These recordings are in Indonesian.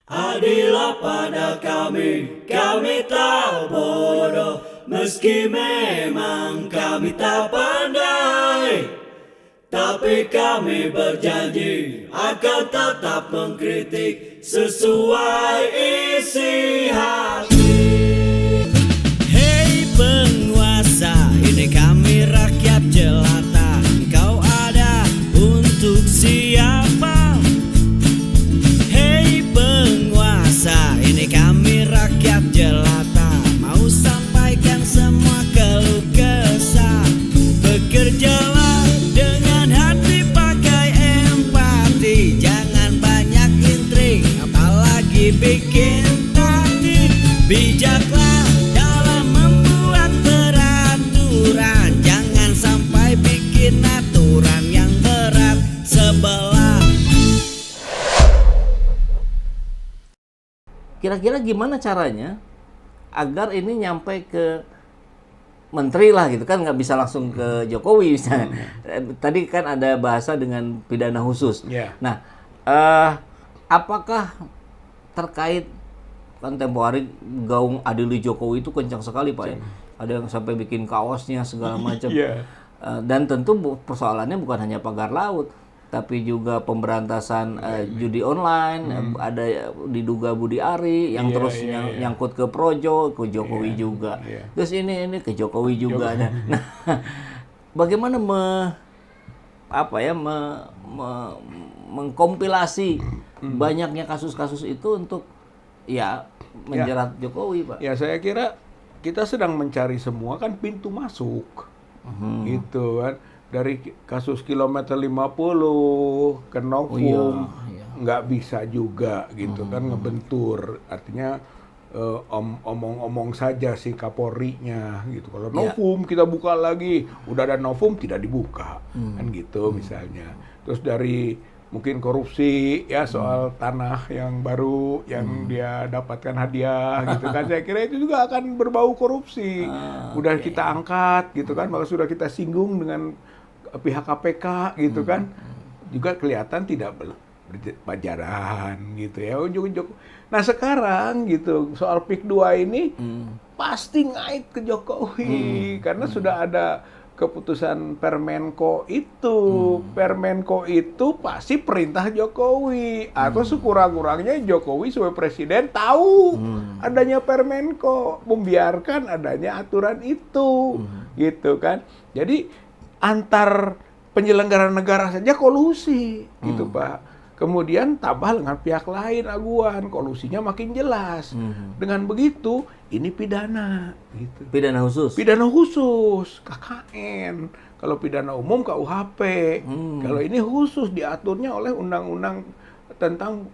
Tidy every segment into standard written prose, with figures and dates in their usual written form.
Adillah pada kami tak bodoh, meski memang kami tak pandai. Tapi kami berjanji akan tetap mengkritik sesuai isi hati. Hei penguasa, ini kami rakyat jelata. Engkau ada untuk siapa? Hei penguasa, ini kami rakyat jelata. Mau sampaikan semua keluh kesah. Bekerjalah dengan hati, pakai empati. Jangan banyak intrik, apalagi bikin taktik. Bijaklah dalam membuat peraturan. Jangan sampai bikin aturan yang berat sebelah. Kira-kira gimana caranya agar ini nyampe ke menteri lah gitu kan, nggak bisa langsung ke Jokowi misalnya. Tadi kan ada bahasa dengan pidana khusus. Yeah. Nah, apakah terkait kan tempo hari gaung Adili Jokowi itu kencang sekali Pak ya. Ada yang sampai bikin kaosnya segala macam. Yeah. Dan tentu persoalannya bukan hanya pagar laut, tapi juga pemberantasan judi online, ada diduga Budi Ari yang terus nyangkut ke Projo, ke Jokowi juga. Terus ini ke Jokowi juga. Nah, bagaimana mengkompilasi banyaknya kasus-kasus itu untuk menjerat Jokowi, Pak? Ya, saya kira kita sedang mencari semua kan pintu masuk. Gitu kan. Dari kasus kilometer 50 ke Novum nggak bisa juga gitu kan, ngebentur, artinya omong-omong saja si Kapolri-nya gitu. Kalau Novum kita buka lagi, udah ada Novum tidak dibuka kan gitu misalnya. Terus dari mungkin korupsi ya, soal tanah yang baru yang dia dapatkan hadiah gitu kan, saya kira itu juga akan berbau korupsi. Udah kita angkat gitu kan, maka sudah kita singgung dengan pihak KPK gitu kan, juga kelihatan tidak berpajaran gitu ya, ujung-ujung. Nah sekarang gitu soal PIK 2 ini pasti ngait ke Jokowi karena sudah ada keputusan Permenko itu. Permenko itu pasti perintah Jokowi atau sekurang-kurangnya Jokowi sebagai presiden tahu adanya Permenko, membiarkan adanya aturan itu gitu kan. Jadi antar penyelenggara negara saja kolusi gitu Pak. Kemudian tambah dengan pihak lain aguan, kolusinya makin jelas. Dengan begitu ini pidana gitu. Pidana khusus. Pidana khusus KKN. Kalau pidana umum KUHP. Kalau ini khusus diaturnya oleh undang-undang tentang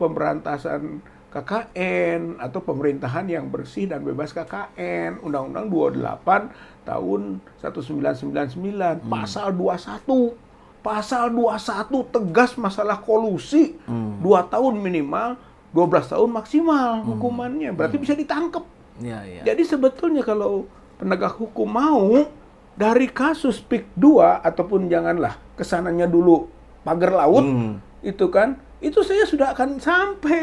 pemberantasan KKN atau pemerintahan yang bersih dan bebas KKN, Undang-Undang 28 tahun 1999, pasal 21. Pasal 21 tegas masalah kolusi, 2 tahun minimal, 12 tahun maksimal hukumannya, berarti bisa ditangkap. Jadi sebetulnya kalau penegak hukum mau dari kasus PIK 2 ataupun janganlah kesananya dulu pagar laut, itu kan, itu saya sudah akan sampai.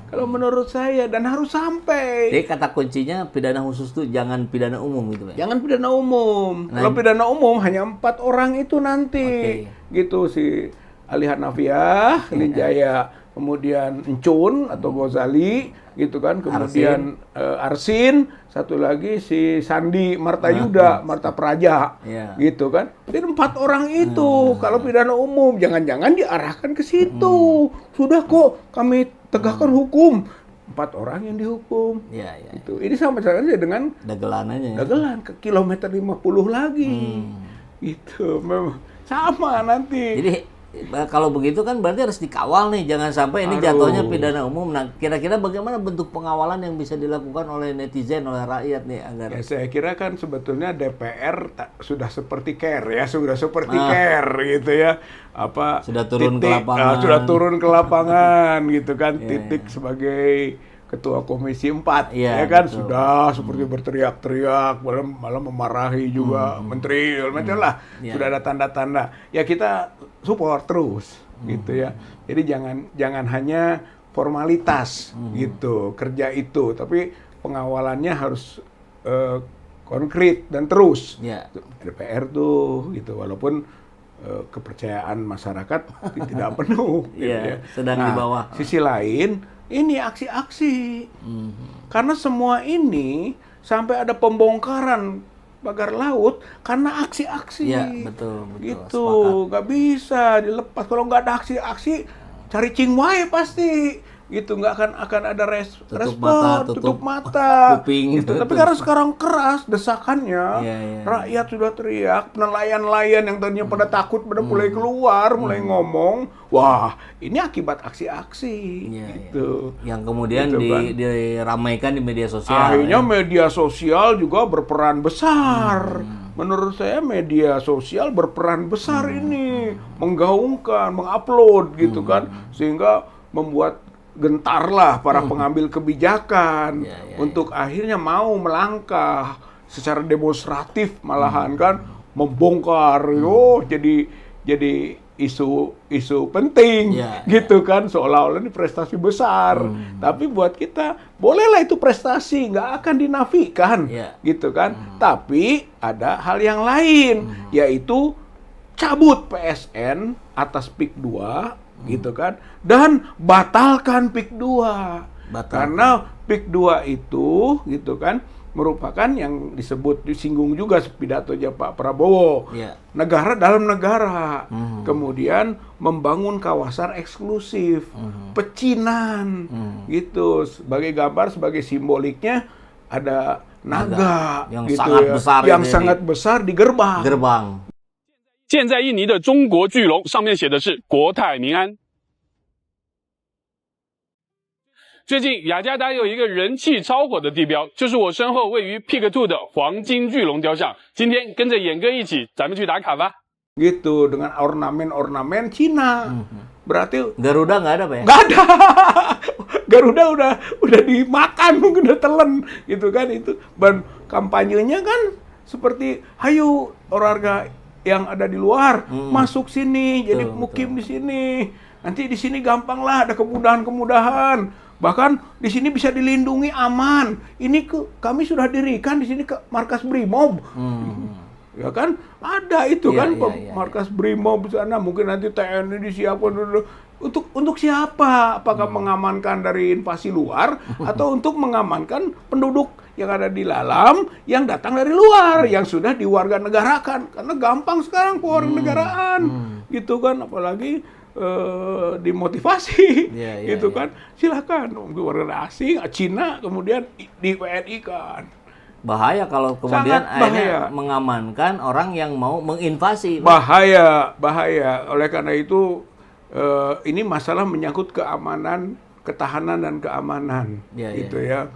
Kalau menurut saya, dan harus sampai. Jadi kata kuncinya pidana khusus itu jangan pidana umum gitu ya? Jangan pidana umum. Kalau pidana umum hanya 4 orang itu nanti. Gitu si Ali Hanafiah, Lijaya, kemudian Encun atau Ghazali, gitu kan. Kemudian Arsin, satu lagi si Sandi Martayuda, Marta Praja, gitu kan. Jadi 4 orang itu. Kalau pidana umum, jangan-jangan diarahkan ke situ. Sudah kok kami tegakkan hukum, 4 orang yang dihukum. Itu. Ini sama saja dengan dagelan aja. Dagelan ke kilometer 50 lagi. Itu memang sama nanti. Jadi kalau begitu kan berarti harus dikawal nih, jangan sampai ini jatuhnya pidana umum. Nah, kira-kira bagaimana bentuk pengawalan yang bisa dilakukan oleh netizen, oleh rakyat nih agar? Ya, saya kira kan sebetulnya DPR sudah seperti CARE ya, sudah seperti CARE gitu ya. Sudah turun ke lapangan. Sudah turun ke lapangan gitu kan, titik sebagai Ketua Komisi 4 ya kan, betul. Sudah seperti berteriak-teriak, malah memarahi juga menteri, macam lah. Sudah ada tanda-tanda. Ya kita support terus gitu ya. Jadi jangan hanya formalitas gitu kerja itu, tapi pengawalannya harus konkret dan terus. Ya. DPR tuh gitu, walaupun kepercayaan masyarakat tidak penuh. Gitu Ya, ya. sedang di bawah. Sisi lain, ini aksi-aksi. Karena semua ini sampai ada pembongkaran pagar laut karena aksi-aksi. Ya, betul. Gitu, nggak bisa dilepas. Kalau nggak ada aksi-aksi, cari cingwai pasti. Gitu, nggak akan ada respon, mata, tutup mata. kuping. Gitu. Tapi karena sekarang keras desakannya, rakyat sudah teriak, nelayan-nelayan yang tadinya pada takut, pada mulai keluar, mulai ngomong, wah ini akibat aksi-aksi. Gitu. Yang kemudian Gitu, kan. diramaikan di media sosial. Akhirnya media sosial juga berperan besar. Menurut saya media sosial berperan besar ini, menggaungkan, mengupload gitu kan, sehingga membuat gentarlah para pengambil kebijakan untuk akhirnya mau melangkah secara demonstratif, malahan kan membongkar, jadi isu penting gitu kan, seolah-olah ini prestasi besar. Tapi buat kita bolehlah itu prestasi, nggak akan dinafikan gitu kan. Tapi ada hal yang lain, yaitu cabut PSN atas PIK 2 gitu kan, dan batalkan PIK 2. Karena PIK 2 itu gitu kan merupakan yang disinggung juga pidatonya Pak Prabowo, negara dalam negara, kemudian membangun kawasan eksklusif, pecinan, gitu, sebagai gambar, sebagai simboliknya ada naga yang gitu sangat besar, yang sangat besar di gerbang. 建在印尼的中国巨龙上面写的是国泰民安。最近雅加达有一个人气超火的地标，就是我身后位于 Peak 2的黄金巨龙雕像。今天跟着演哥一起，咱们去打卡吧。 Gitu, dengan ornamen-ornamen Cina. Berarti Garuda nggak ada, Pak ya? nggak ada. Garuda udah dimakan, mungkin udah telan gitu kan itu. Dan kampanyenya kan seperti, hayu warga yang ada di luar masuk sini, jadi mukim di sini. Nanti di sini gampanglah ada kemudahan-kemudahan. Bahkan di sini bisa dilindungi, aman. Ini kami sudah dirikan di sini ke markas Brimob. Ya kan? Ada itu kan markas Brimob di sana. Mungkin nanti TNI disiapkan dulu. Untuk siapa? Apakah mengamankan dari invasi luar atau untuk mengamankan penduduk yang ada di dalam yang datang dari luar yang sudah diwarganegarakan? Karena gampang sekarang pewarganegaraan. Gitu kan, apalagi dimotivasi gitu kan. Silakan warga asing, Cina kemudian di WNI kan. Bahaya kalau kemudian akhirnya mengamankan orang yang mau menginvasi. Bahaya. Oleh karena itu ini masalah menyangkut keamanan, ketahanan dan keamanan, gitu ya.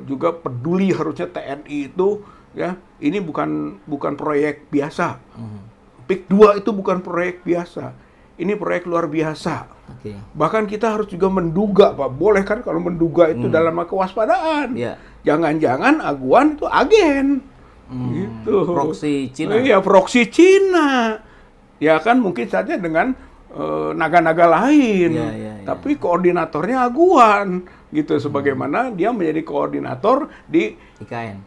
Juga peduli harusnya TNI itu ya. Ini bukan proyek biasa. PIK 2 itu bukan proyek biasa. Ini proyek luar biasa. Bahkan kita harus juga menduga, Pak. Boleh kan kalau menduga itu dalam kewaspadaan. Jangan-jangan Aguan itu agen. Gitu. Proksi Cina. Iya, proksi Cina. Ya kan mungkin saja dengan naga-naga lain. Tapi koordinatornya Aguan. Gitu, sebagaimana dia menjadi koordinator di IKN.